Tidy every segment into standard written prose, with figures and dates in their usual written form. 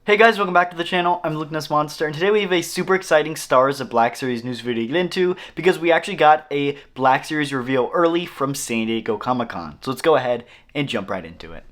Hey guys, welcome back to the channel. I'm Lukenessmonster, and today we have a super exciting StarWars of Black Series news video to get into because we actually got a Black Series reveal early from San Diego Comic-Con. So let's go ahead and jump right into it.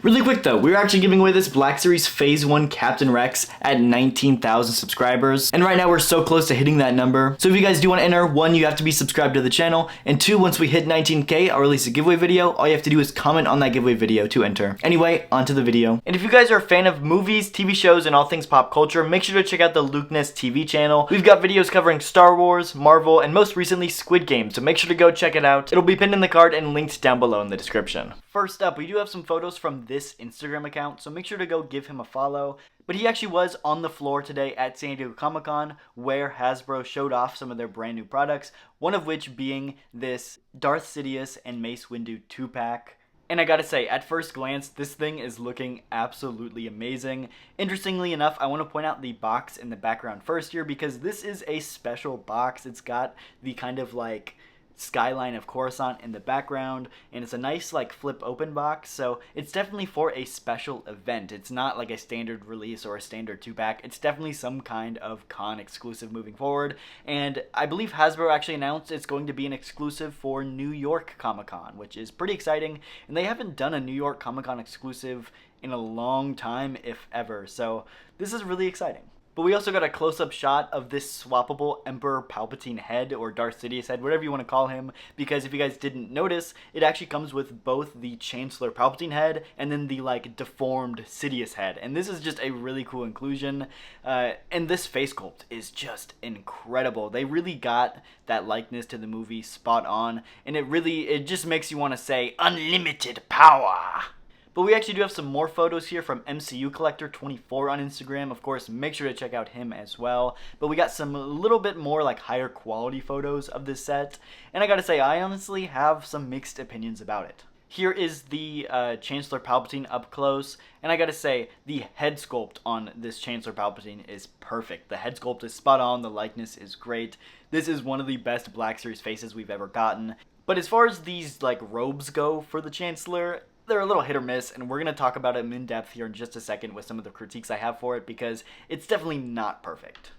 Really quick though, we're actually giving away this Black Series Phase 1 Captain Rex at 19,000 subscribers. And right now we're so close to hitting that number. So if you guys do want to enter, 1, you have to be subscribed to the channel. And 2, once we hit 19K, I'll release a giveaway video. All you have to do is comment on that giveaway video to enter. Anyway, onto the video. And if you guys are a fan of movies, TV shows, and all things pop culture, make sure to check out the Lukeness TV channel. We've got videos covering Star Wars, Marvel, and most recently Squid Game. So make sure to go check it out. It'll be pinned in the card and linked down below in the description. First up, we do have some photos from this Instagram account, so make sure to go give him a follow. But he actually was on the floor today at San Diego Comic-Con, where Hasbro showed off some of their brand new products, one of which being this Darth Sidious and Mace Windu 2-pack. And I gotta say, at first glance, this thing is looking absolutely amazing. Interestingly enough, I want to point out the box in the background first here, because this is a special box. It's got the kind of like skyline of Coruscant in the background, and it's a nice like flip open box, so it's definitely for a special event. It's not like a standard release or a standard 2-pack. It's definitely some kind of con exclusive moving forward, and I believe Hasbro actually announced it's going to be an exclusive for New York Comic-Con, which is pretty exciting, and they haven't done a New York Comic-Con exclusive in a long time, if ever, so this is really exciting. But we also got a close-up shot of this swappable Emperor Palpatine head, or Darth Sidious head, whatever you want to call him, because if you guys didn't notice, it actually comes with both the Chancellor Palpatine head and then the like deformed Sidious head. And this is just a really cool inclusion, and this face sculpt is just incredible. They really got that likeness to the movie spot on, and it just makes you want to say, unlimited power! But we actually do have some more photos here from MCU Collector 24 on Instagram. Of course, make sure to check out him as well. But we got some little bit more like higher quality photos of this set. And I gotta say, I honestly have some mixed opinions about it. Here is the Chancellor Palpatine up close, and I gotta say, the head sculpt on this Chancellor Palpatine is perfect. The head sculpt is spot on, the likeness is great. This is one of the best Black Series faces we've ever gotten. But as far as these like robes go for the Chancellor, they're a little hit or miss, and we're going to talk about it in depth here in just a second with some of the critiques I have for it, because it's definitely not perfect.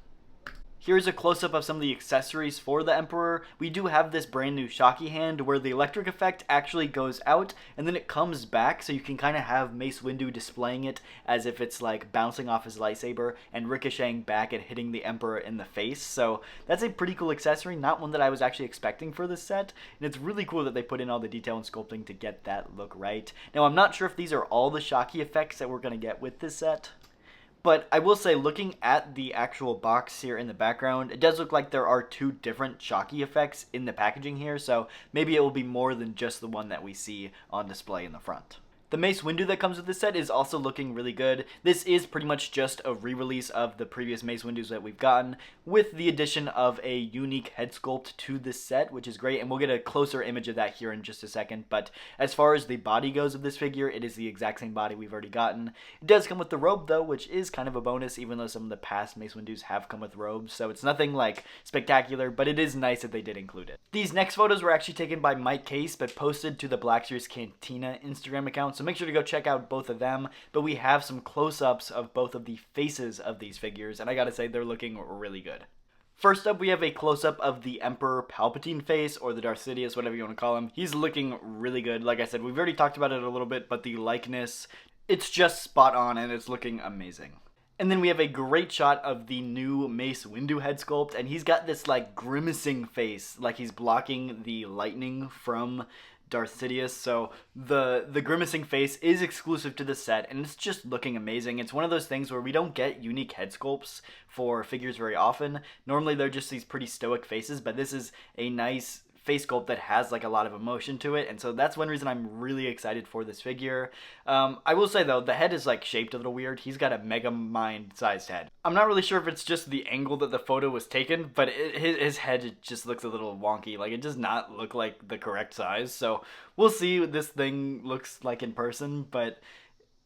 Here's a close-up of some of the accessories for the Emperor. We do have this brand new Shocky hand where the electric effect actually goes out and then it comes back, so you can kind of have Mace Windu displaying it as if it's like bouncing off his lightsaber and ricocheting back and hitting the Emperor in the face. So that's a pretty cool accessory, not one that I was actually expecting for this set, and it's really cool that they put in all the detail and sculpting to get that look right. Now, I'm not sure if these are all the Shocky effects that we're going to get with this set, but I will say, looking at the actual box here in the background, it does look like there are 2 different Shocky effects in the packaging here, so maybe it will be more than just the one that we see on display in the front. The Mace Windu that comes with this set is also looking really good. This is pretty much just a re-release of the previous Mace Windus that we've gotten, with the addition of a unique head sculpt to this set, which is great, and we'll get a closer image of that here in just a second. But as far as the body goes of this figure, it is the exact same body we've already gotten. It does come with the robe though, which is kind of a bonus, even though some of the past Mace Windus have come with robes, so it's nothing like spectacular, but it is nice that they did include it. These next photos were actually taken by Mike Case, but posted to the Black Series Cantina Instagram account, so make sure to go check out both of them. But we have some close-ups of both of the faces of these figures, and I gotta say, they're looking really good. First up, we have a close-up of the Emperor Palpatine face, or the Darth Sidious, whatever you want to call him. He's looking really good. Like I said, we've already talked about it a little bit, but the likeness, it's just spot on, and it's looking amazing. And then we have a great shot of the new Mace Windu head sculpt, and he's got this like grimacing face, like he's blocking the lightning from Darth Sidious, so the grimacing face is exclusive to the set, and it's just looking amazing. It's one of those things where we don't get unique head sculpts for figures very often. Normally they're just these pretty stoic faces, but this is a nice face sculpt that has like a lot of emotion to it, and so that's one reason I'm really excited for this figure. I will say though, the head is like shaped a little weird. He's got a Mega Mind sized head. I'm not really sure if it's just the angle that the photo was taken, but his head just looks a little wonky. Like, it does not look like the correct size, so we'll see what this thing looks like in person, but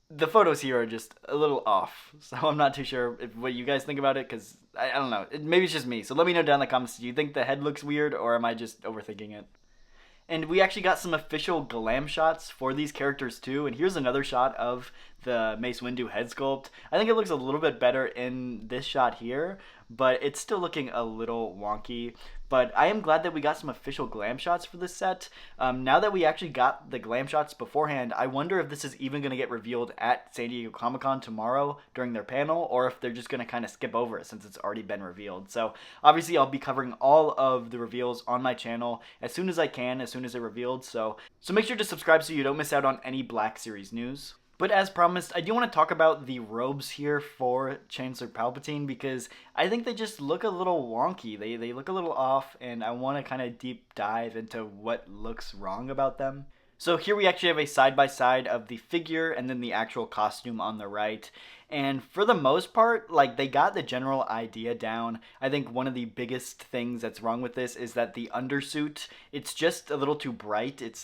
the photos here are just a little off, so I'm not too sure what you guys think about it, because I don't know, maybe it's just me, so let me know down in the comments, do you think the head looks weird, or am I just overthinking it? And we actually got some official glam shots for these characters too. And here's another shot of the Mace Windu head sculpt. I think it looks a little bit better in this shot here, but it's still looking a little wonky. But I am glad that we got some official glam shots for this set. Now that we actually got the glam shots beforehand, I wonder if this is even going to get revealed at San Diego Comic-Con tomorrow during their panel, or if they're just going to kind of skip over it since it's already been revealed. So obviously I'll be covering all of the reveals on my channel as soon as I can, as soon as they're revealed. So make sure to subscribe so you don't miss out on any Black Series news. But as promised, I do want to talk about the robes here for Chancellor Palpatine because I think they just look a little wonky. They look a little off, and I want to kind of deep dive into what looks wrong about them. So here we actually have a side-by-side of the figure and then the actual costume on the right. And for the most part, like, they got the general idea down. I think one of the biggest things that's wrong with this is that the undersuit, it's just a little too bright. It's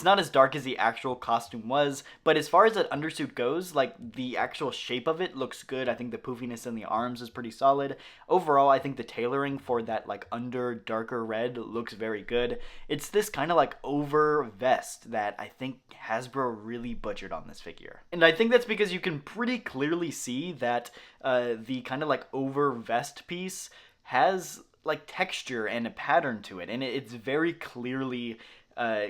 not as dark as the actual costume was, but as far as that undersuit goes, like, the actual shape of it looks good. I think the poofiness in the arms is pretty solid. Overall, I think the tailoring for that, like, under darker red looks very good. It's this kind of, like, over vest that I think Hasbro really butchered on this figure. And I think that's because you can pretty clearly see that the kind of, like, over vest piece has, like, texture and a pattern to it, and it's very clearly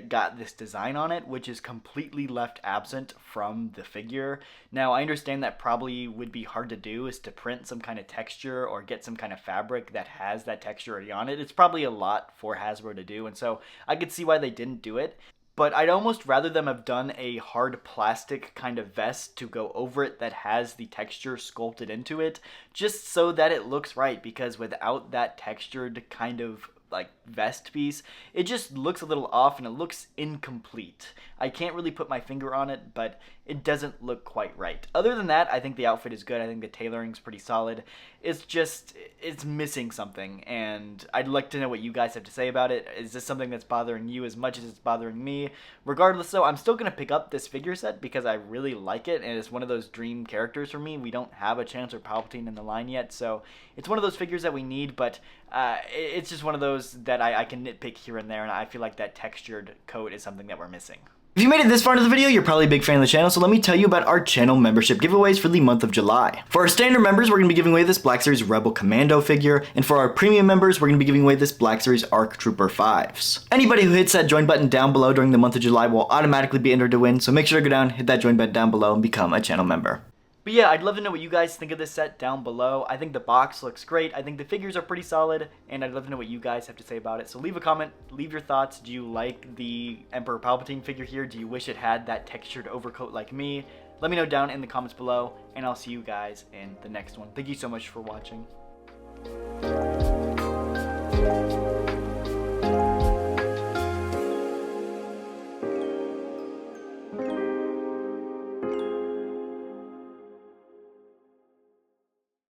got this design on it, which is completely left absent from the figure. Now, I understand that probably would be hard to do, is to print some kind of texture or get some kind of fabric that has that texture already on it. It's probably a lot for Hasbro to do, and so I could see why they didn't do it. But I'd almost rather them have done a hard plastic kind of vest to go over it that has the texture sculpted into it, just so that it looks right, because without that textured kind of like vest piece, it just looks a little off and it looks incomplete. I can't really put my finger on it, but it doesn't look quite right. Other than that, I think the outfit is good. I think the tailoring's pretty solid. It's missing something, and I'd like to know what you guys have to say about it. Is this something that's bothering you as much as it's bothering me? Regardless, though, I'm still going to pick up this figure set because I really like it, and it's one of those dream characters for me. We don't have a Chancellor Palpatine in the line yet, so it's one of those figures that we need, but it's just one of those that I can nitpick here and there, and I feel like that textured coat is something that we're missing. If you made it this far into the video, you're probably a big fan of the channel, so let me tell you about our channel membership giveaways for the month of July. For our standard members, we're going to be giving away this Black Series Rebel Commando figure, and for our premium members, we're going to be giving away this Black Series ARC Trooper 5s. Anybody who hits that join button down below during the month of July will automatically be entered to win, so make sure to go down, hit that join button down below, and become a channel member. But yeah, I'd love to know what you guys think of this set down below. I think the box looks great. I think the figures are pretty solid, and I'd love to know what you guys have to say about it. So leave a comment, leave your thoughts. Do you like the Emperor Palpatine figure here? Do you wish it had that textured overcoat like me? Let me know down in the comments below, and I'll see you guys in the next one. Thank you so much for watching.